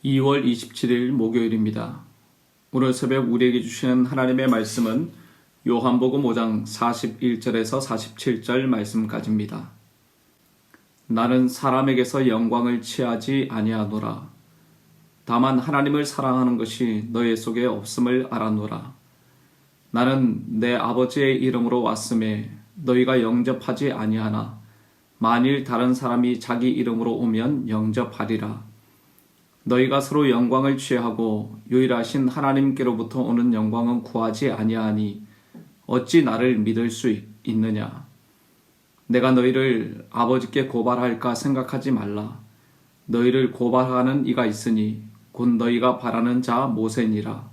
2월 27일 목요일입니다. 오늘 새벽 우리에게 주시는 하나님의 말씀은 요한복음 5장 41절에서 47절 말씀까지입니다. 나는 사람에게서 영광을 취하지 아니하노라. 다만 하나님을 사랑하는 것이 너희 속에 없음을 알아노라. 나는 내 아버지의 이름으로 왔음에 너희가 영접하지 아니하나 만일 다른 사람이 자기 이름으로 오면 영접하리라. 너희가 서로 영광을 취하고 유일하신 하나님께로부터 오는 영광은 구하지 아니하니 어찌 나를 믿을 수 있느냐. 내가 너희를 아버지께 고발할까 생각하지 말라. 너희를 고발하는 이가 있으니 곧 너희가 바라는 자 모세니라.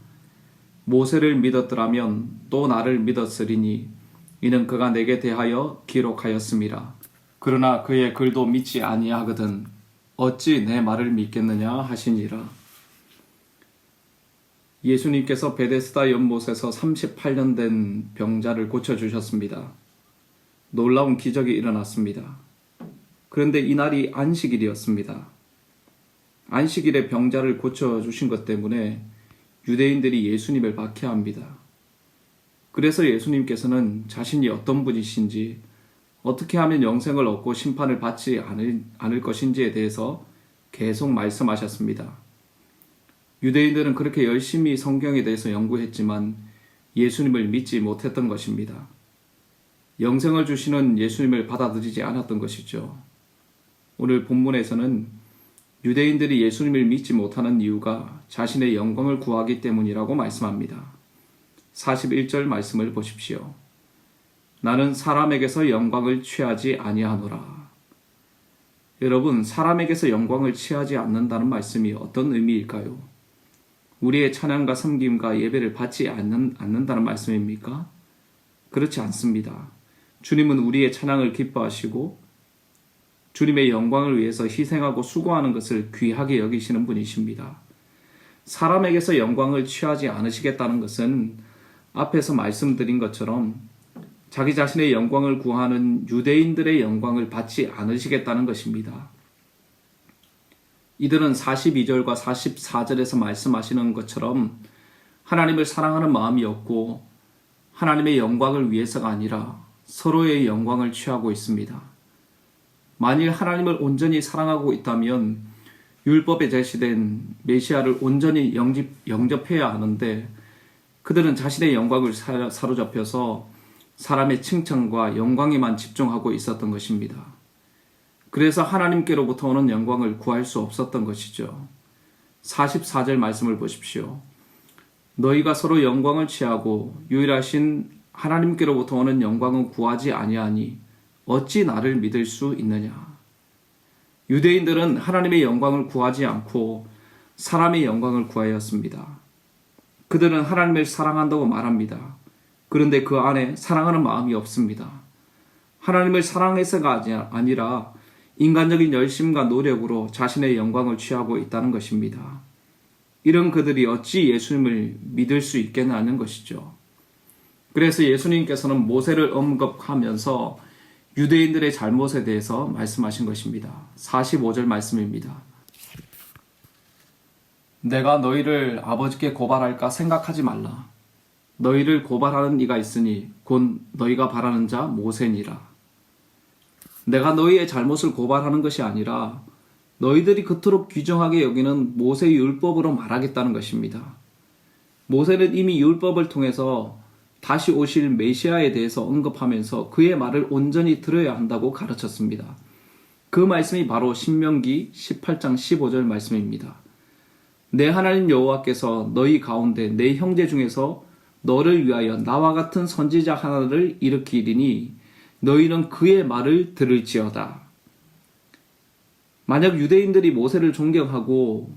모세를 믿었더라면 또 나를 믿었으리니 이는 그가 내게 대하여 기록하였음이라. 그러나 그의 글도 믿지 아니하거든 어찌 내 말을 믿겠느냐 하시니라. 예수님께서 베데스다 연못에서 38년 된 병자를 고쳐주셨습니다. 놀라운 기적이 일어났습니다. 그런데 이날이 안식일이었습니다. 안식일에 병자를 고쳐주신 것 때문에 유대인들이 예수님을 박해합니다. 그래서 예수님께서는 자신이 어떤 분이신지 어떻게 하면 영생을 얻고 심판을 받지 않을 것인지에 대해서 계속 말씀하셨습니다. 유대인들은 그렇게 열심히 성경에 대해서 연구했지만 예수님을 믿지 못했던 것입니다. 영생을 주시는 예수님을 받아들이지 않았던 것이죠. 오늘 본문에서는 유대인들이 예수님을 믿지 못하는 이유가 자신의 영광을 구하기 때문이라고 말씀합니다. 41절 말씀을 보십시오. 나는 사람에게서 영광을 취하지 아니하노라. 여러분, 사람에게서 영광을 취하지 않는다는 말씀이 어떤 의미일까요? 우리의 찬양과 섬김과 예배를 받지 않는다는 말씀입니까? 그렇지 않습니다. 주님은 우리의 찬양을 기뻐하시고 주님의 영광을 위해서 희생하고 수고하는 것을 귀하게 여기시는 분이십니다. 사람에게서 영광을 취하지 않으시겠다는 것은 앞에서 말씀드린 것처럼 자기 자신의 영광을 구하는 유대인들의 영광을 받지 않으시겠다는 것입니다. 이들은 42절과 44절에서 말씀하시는 것처럼 하나님을 사랑하는 마음이 없고 하나님의 영광을 위해서가 아니라 서로의 영광을 취하고 있습니다. 만일 하나님을 온전히 사랑하고 있다면 율법에 제시된 메시아를 온전히 영접해야 하는데 그들은 자신의 영광을 사로잡혀서 사람의 칭찬과 영광에만 집중하고 있었던 것입니다. 그래서 하나님께로부터 오는 영광을 구할 수 없었던 것이죠. 44절 말씀을 보십시오. 너희가 서로 영광을 취하고 유일하신 하나님께로부터 오는 영광은 구하지 아니하니 어찌 나를 믿을 수 있느냐. 유대인들은 하나님의 영광을 구하지 않고 사람의 영광을 구하였습니다. 그들은 하나님을 사랑한다고 말합니다. 그런데 그 안에 사랑하는 마음이 없습니다. 하나님을 사랑해서가 아니라 인간적인 열심과 노력으로 자신의 영광을 취하고 있다는 것입니다. 이런 그들이 어찌 예수님을 믿을 수 있겠냐는 것이죠. 그래서 예수님께서는 모세를 언급하면서 유대인들의 잘못에 대해서 말씀하신 것입니다. 45절 말씀입니다. 내가 너희를 아버지께 고발할까 생각하지 말라. 너희를 고발하는 이가 있으니 곧 너희가 바라는 자 모세니라. 내가 너희의 잘못을 고발하는 것이 아니라 너희들이 그토록 귀중하게 여기는 모세의 율법으로 말하겠다는 것입니다. 모세는 이미 율법을 통해서 다시 오실 메시아에 대해서 언급하면서 그의 말을 온전히 들어야 한다고 가르쳤습니다. 그 말씀이 바로 신명기 18장 15절 말씀입니다. 내 하나님 여호와께서 너희 가운데 내 형제 중에서 너를 위하여 나와 같은 선지자 하나를 일으키리니 너희는 그의 말을 들을지어다. 만약 유대인들이 모세를 존경하고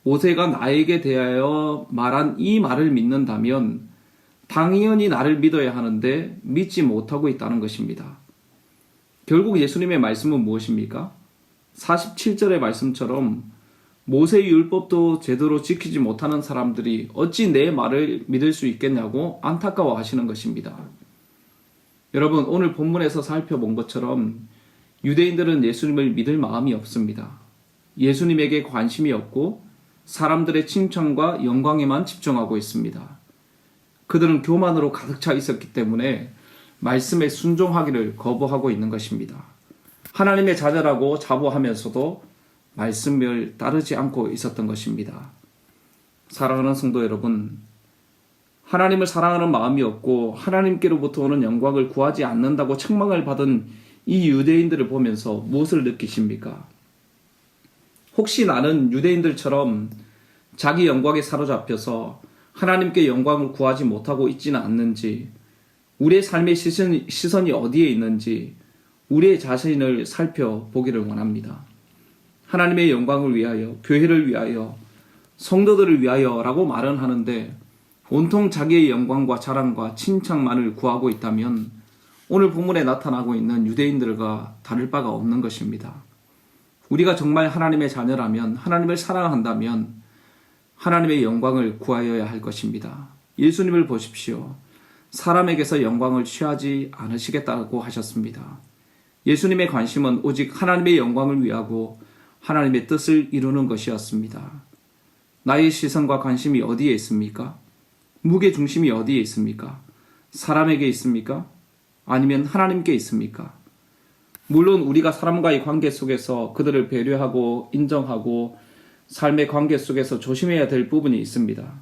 모세가 나에게 대하여 말한 이 말을 믿는다면 당연히 나를 믿어야 하는데 믿지 못하고 있다는 것입니다. 결국 예수님의 말씀은 무엇입니까? 47절의 말씀처럼 모세의 율법도 제대로 지키지 못하는 사람들이 어찌 내 말을 믿을 수 있겠냐고 안타까워 하시는 것입니다. 여러분, 오늘 본문에서 살펴본 것처럼 유대인들은 예수님을 믿을 마음이 없습니다. 예수님에게 관심이 없고 사람들의 칭찬과 영광에만 집중하고 있습니다. 그들은 교만으로 가득 차 있었기 때문에 말씀에 순종하기를 거부하고 있는 것입니다. 하나님의 자녀라고 자부하면서도 말씀을 따르지 않고 있었던 것입니다. 사랑하는 성도 여러분, 하나님을 사랑하는 마음이 없고 하나님께로부터 오는 영광을 구하지 않는다고 책망을 받은 이 유대인들을 보면서 무엇을 느끼십니까? 혹시 나는 유대인들처럼 자기 영광에 사로잡혀서 하나님께 영광을 구하지 못하고 있지는 않는지, 우리의 삶의 시선이 어디에 있는지 우리의 자신을 살펴보기를 원합니다. 하나님의 영광을 위하여, 교회를 위하여, 성도들을 위하여 라고 말은 하는데 온통 자기의 영광과 자랑과 칭찬만을 구하고 있다면 오늘 본문에 나타나고 있는 유대인들과 다를 바가 없는 것입니다. 우리가 정말 하나님의 자녀라면, 하나님을 사랑한다면 하나님의 영광을 구하여야 할 것입니다. 예수님을 보십시오. 사람에게서 영광을 취하지 않으시겠다고 하셨습니다. 예수님의 관심은 오직 하나님의 영광을 위하고 하나님의 뜻을 이루는 것이었습니다. 나의 시선과 관심이 어디에 있습니까? 무게중심이 어디에 있습니까? 사람에게 있습니까? 아니면 하나님께 있습니까? 물론 우리가 사람과의 관계 속에서 그들을 배려하고 인정하고 삶의 관계 속에서 조심해야 될 부분이 있습니다.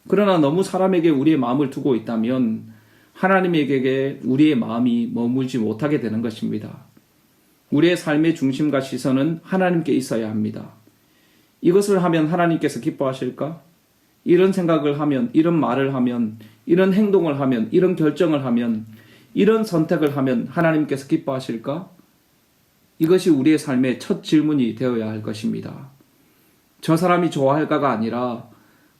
그러나 너무 사람에게 우리의 마음을 두고 있다면 하나님에게 우리의 마음이 머물지 못하게 되는 것입니다. 우리의 삶의 중심과 시선은 하나님께 있어야 합니다. 이것을 하면 하나님께서 기뻐하실까? 이런 생각을 하면, 이런 말을 하면, 이런 행동을 하면, 이런 결정을 하면, 이런 선택을 하면 하나님께서 기뻐하실까? 이것이 우리의 삶의 첫 질문이 되어야 할 것입니다. 저 사람이 좋아할까가 아니라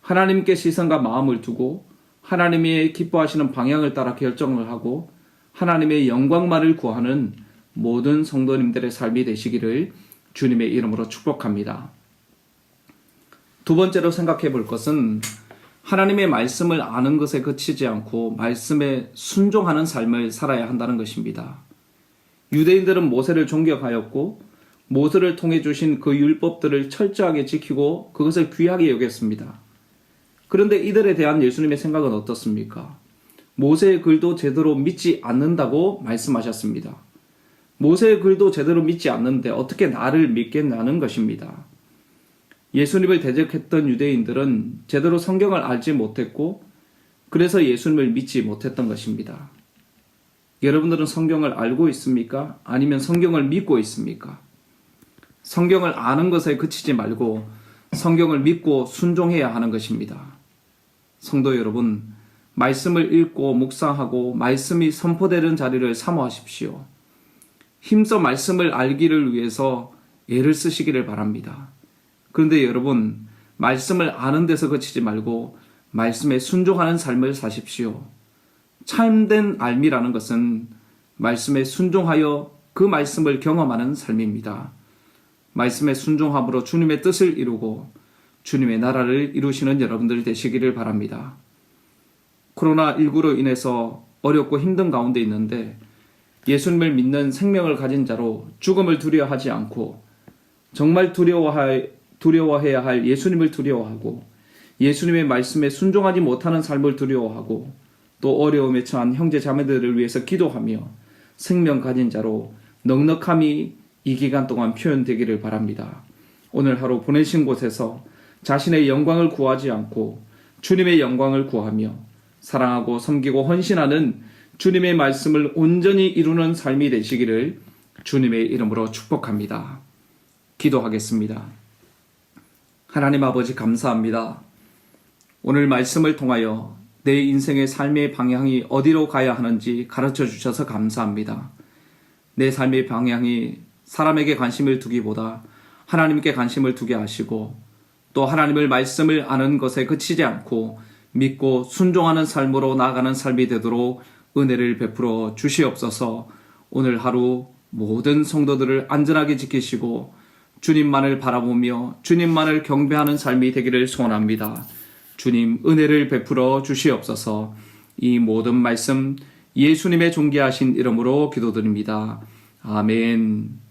하나님께 시선과 마음을 두고 하나님의 기뻐하시는 방향을 따라 결정을 하고 하나님의 영광만을 구하는 모든 성도님들의 삶이 되시기를 주님의 이름으로 축복합니다. 두 번째로 생각해 볼 것은 하나님의 말씀을 아는 것에 그치지 않고 말씀에 순종하는 삶을 살아야 한다는 것입니다. 유대인들은 모세를 존경하였고 모세를 통해 주신 그 율법들을 철저하게 지키고 그것을 귀하게 여겼습니다. 그런데 이들에 대한 예수님의 생각은 어떻습니까? 모세의 글도 제대로 믿지 않는다고 말씀하셨습니다. 모세의 글도 제대로 믿지 않는데 어떻게 나를 믿겠냐는 것입니다. 예수님을 대적했던 유대인들은 제대로 성경을 알지 못했고 그래서 예수님을 믿지 못했던 것입니다. 여러분들은 성경을 알고 있습니까? 아니면 성경을 믿고 있습니까? 성경을 아는 것에 그치지 말고 성경을 믿고 순종해야 하는 것입니다. 성도 여러분, 말씀을 읽고 묵상하고 말씀이 선포되는 자리를 사모하십시오. 힘써 말씀을 알기를 위해서 애를 쓰시기를 바랍니다. 그런데 여러분, 말씀을 아는 데서 그치지 말고 말씀에 순종하는 삶을 사십시오. 참된 알미라는 것은 말씀에 순종하여 그 말씀을 경험하는 삶입니다. 말씀에 순종함으로 주님의 뜻을 이루고 주님의 나라를 이루시는 여러분들 되시기를 바랍니다. 코로나19로 인해서 어렵고 힘든 가운데 있는데 예수님을 믿는 생명을 가진 자로 죽음을 두려워하지 않고 정말 두려워해야 할 예수님을 두려워하고 예수님의 말씀에 순종하지 못하는 삶을 두려워하고 또 어려움에 처한 형제 자매들을 위해서 기도하며 생명 가진 자로 넉넉함이 이 기간 동안 표현되기를 바랍니다. 오늘 하루 보내신 곳에서 자신의 영광을 구하지 않고 주님의 영광을 구하며 사랑하고 섬기고 헌신하는 주님의 말씀을 온전히 이루는 삶이 되시기를 주님의 이름으로 축복합니다. 기도하겠습니다. 하나님 아버지 감사합니다. 오늘 말씀을 통하여 내 인생의 삶의 방향이 어디로 가야 하는지 가르쳐 주셔서 감사합니다. 내 삶의 방향이 사람에게 관심을 두기보다 하나님께 관심을 두게 하시고 또 하나님의 말씀을 아는 것에 그치지 않고 믿고 순종하는 삶으로 나아가는 삶이 되도록 은혜를 베풀어 주시옵소서. 오늘 하루 모든 성도들을 안전하게 지키시고 주님만을 바라보며 주님만을 경배하는 삶이 되기를 소원합니다. 주님 은혜를 베풀어 주시옵소서. 이 모든 말씀 예수님의 존귀하신 이름으로 기도드립니다. 아멘.